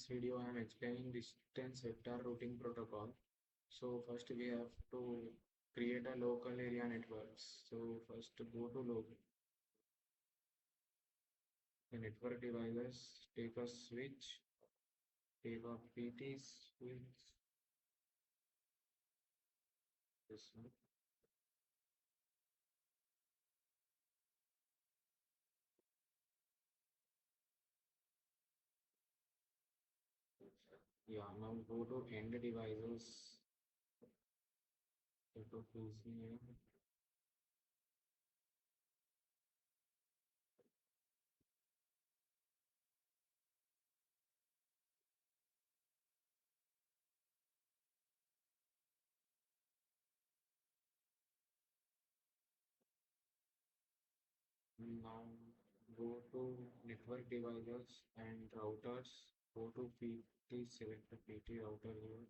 this video I am explaining distance vector routing protocol. So first we have to create a local area networks. So first go to local the network devices, take a switch, take a PT switch, this one. Yeah, now go to end devices, go to PC. Now go to network devices and routers. Go to PT, select the PT router here.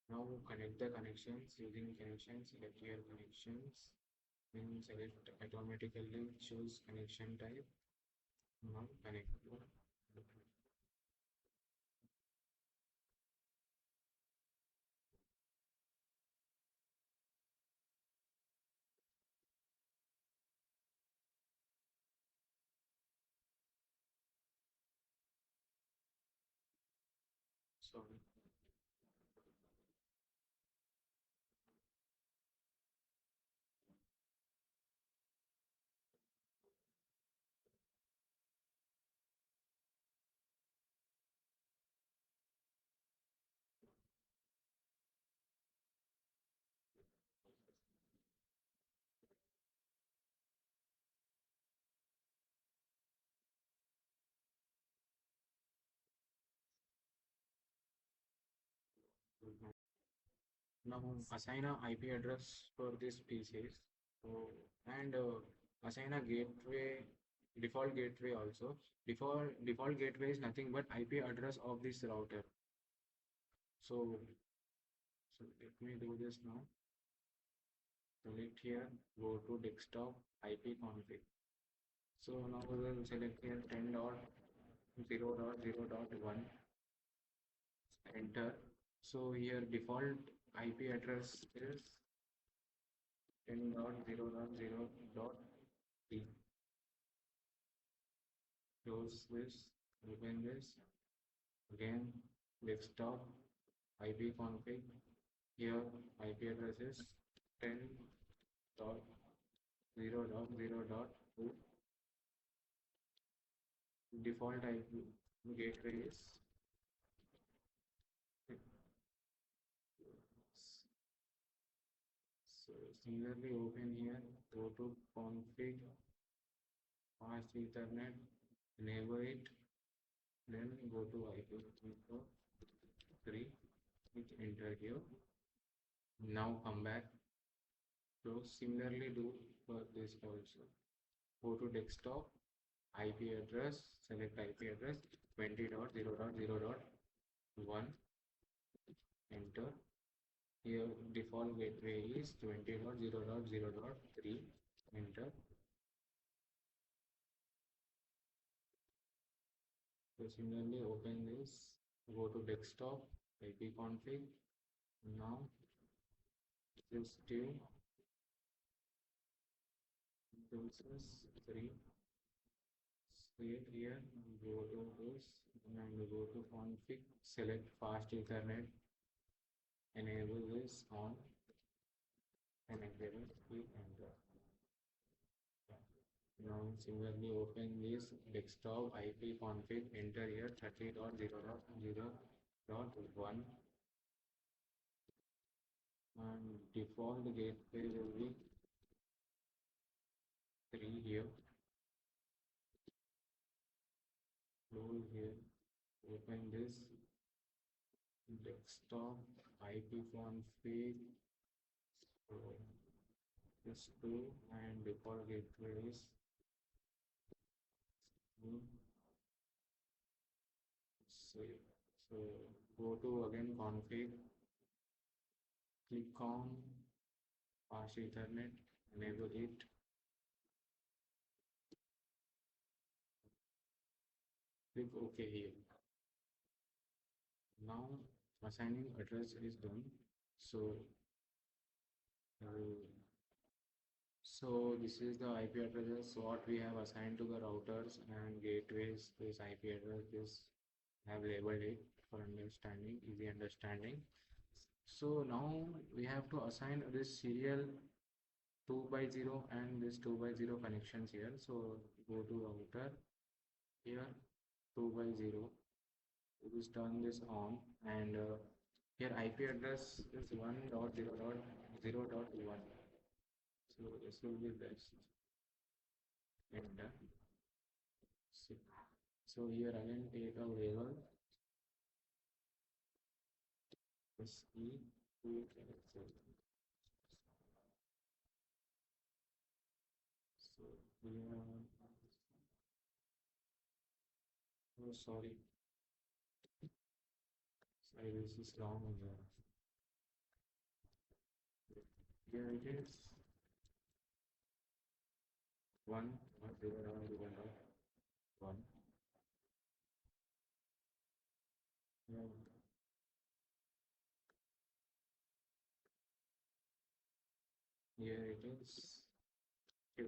Now connect the connections using connections, select your connections, then select automatically choose connection type. Now connect. Sorry. Now assign a IP address for this PCs. So and assign a gateway, default gateway also. Default gateway is nothing but IP address of this router. So let me do this now. Select here, go to desktop IP config. So now we will select here 10.0.0.1, enter. So here default IP address is 10.0.0.3. Close this, open this, again desktop IP config. Here IP address is 10.0.0.2. Default IP gateway is so similarly open here, go to config fast ethernet, enable it, then go to IP3, hit enter here. Now come back. So similarly do for this also. Go to desktop, IP address, select IP address 20.0.0.1, enter. Here default gateway is 20.0.0.3, enter. So similarly open this, go to desktop, IP config. Now this two, this is 3. Save here, go to this and go to config, select fast ethernet, enable this on and enable it, enter. Now similarly open this desktop IP config, enter here 30.0.0.1 and default gateway will be 3 here. Close here, open this desktop IP config, so this 2 and default gateway is save. So go to again config, click on fast Ethernet, enable it. Click OK here. Now assigning address is done. So uh, this is the IP addresses what we have assigned to the routers and gateways. This IP address is have labeled it for understanding, easy understanding. So now we have to assign this serial 2 by 0 and this 2 by 0 connections here. So go to router here 2 by 0. Just turn this on and here IP address is 1.0.0.1. So this will be best. Enter. So here again take a label SE to so here oh sorry this is wrong here it is 1.0.1 here it is here.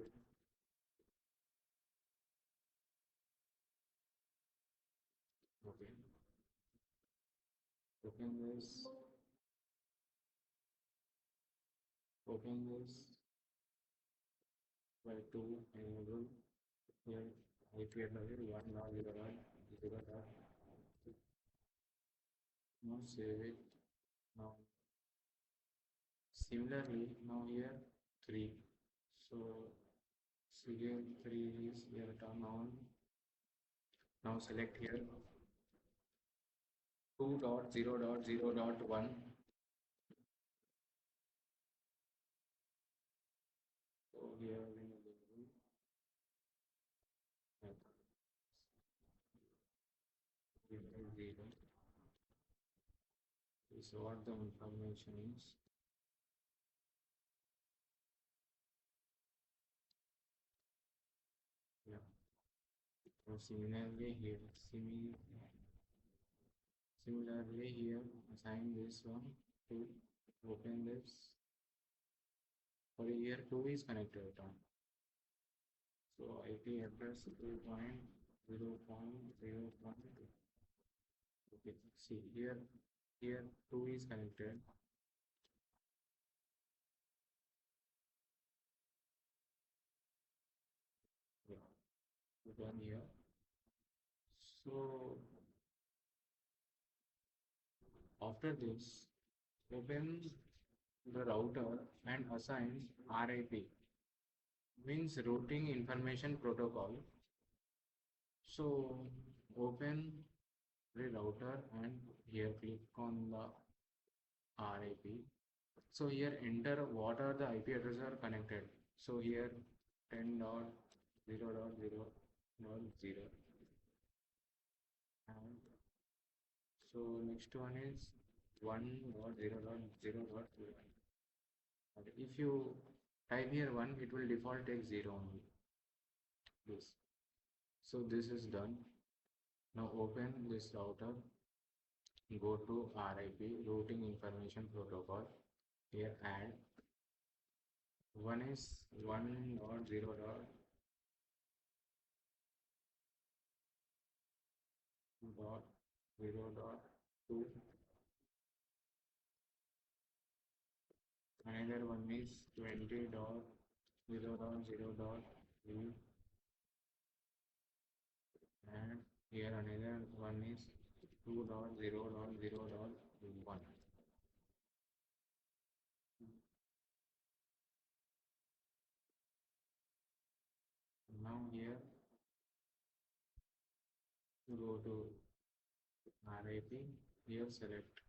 Okay, open this by 2 enable here IP address 1.0.0. Now save it. Now similarly now here 3. So serial 3 is here turn on. Now select here 2.0.0.1. So here we will zero. This is what the information is. Yeah. So similarly here, assign this one to open this. For here 2 is connected on. So IP address 2.0.0.2. Okay, see here 2 is connected. Yeah, done here. So after this, open the router and assign RIP, means routing information protocol. So open the router and here click on the RIP. So here enter what are the IP addresses are connected. So here 10.0.0.0 and so next one is 1.0.0.1. If you type here 1, it will default take 0 only. This. So this is done. Now open this router. Go to RIP routing information protocol. Here add. One is 1.0.0.2. Another one is 20.0.0.3 and here another one is 2.0.0.1. Now here go to RIP, here select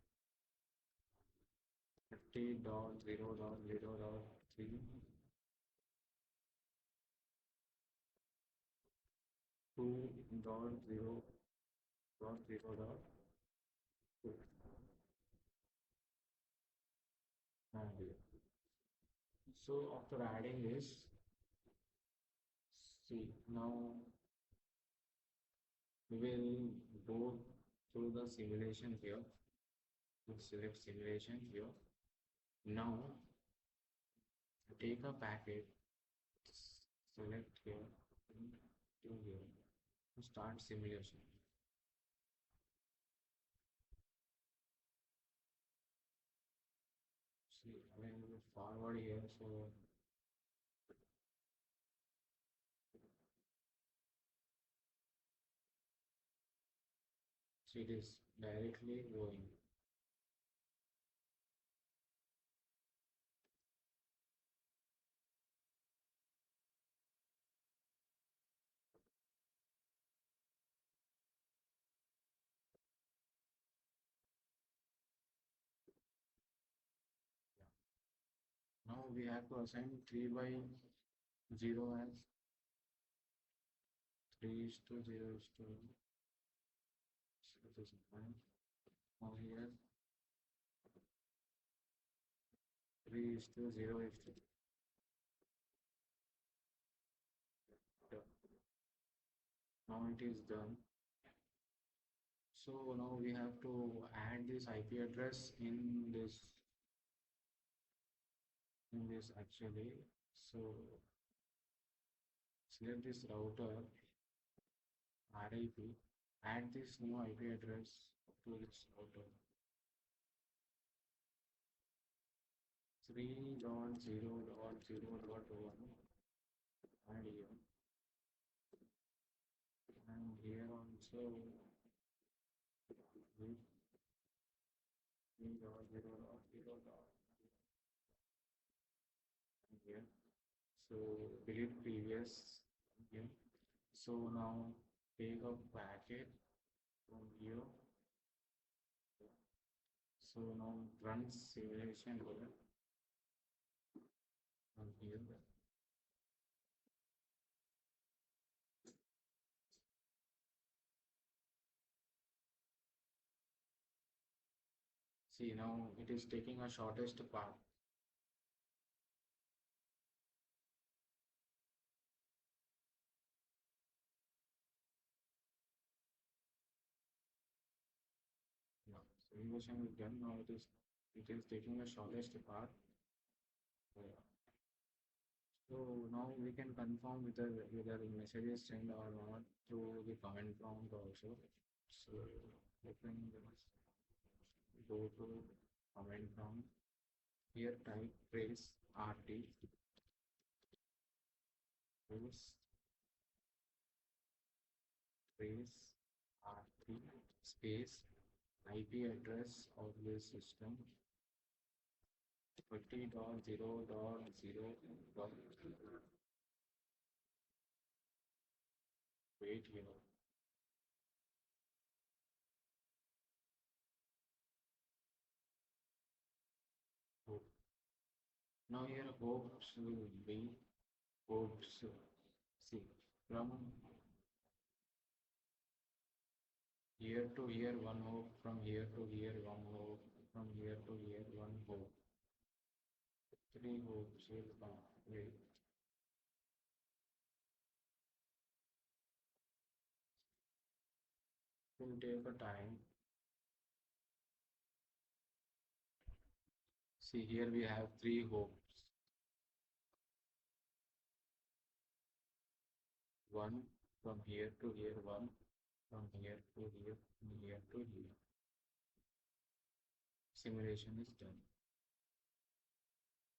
30.0.0.3 2.0.0.2 and here. So after adding this, see now we will go through the simulation here. We'll select simulation here. Now take a packet, select here, to here, start simulation. See, I will forward here, so it is directly going. Now we have to assign 3 by 0 as 3 is to 0 is to, so it is fine. Now here 3 is to 0 is to done. Now it is done. So now we have to add this IP address in this actually. So select this router RIP, add this new IP address to this router 3.0.0.1, add here, and here also 3.0.0.1 here. So delete previous here. So now take a packet from here. So now run simulation here from here. See, now it is taking a shortest path. Yeah, simulation is done. Now it is taking a shortest path. Yeah. So now we can confirm whether the message is sent or not through the command prompt also. So open this, go to command prompt. Here type trace RT, trace R3 space IP address of this system 20.0.0. Wait here. Oh. Now here hopes will be hopes. See, from here to here one hope, from here to here one hope, from here to here one hope. 3 hopes will come. Wait. Will take a time. See, here we have 3 hopes. One from here to here, one from here to here, from here to here. Simulation is done.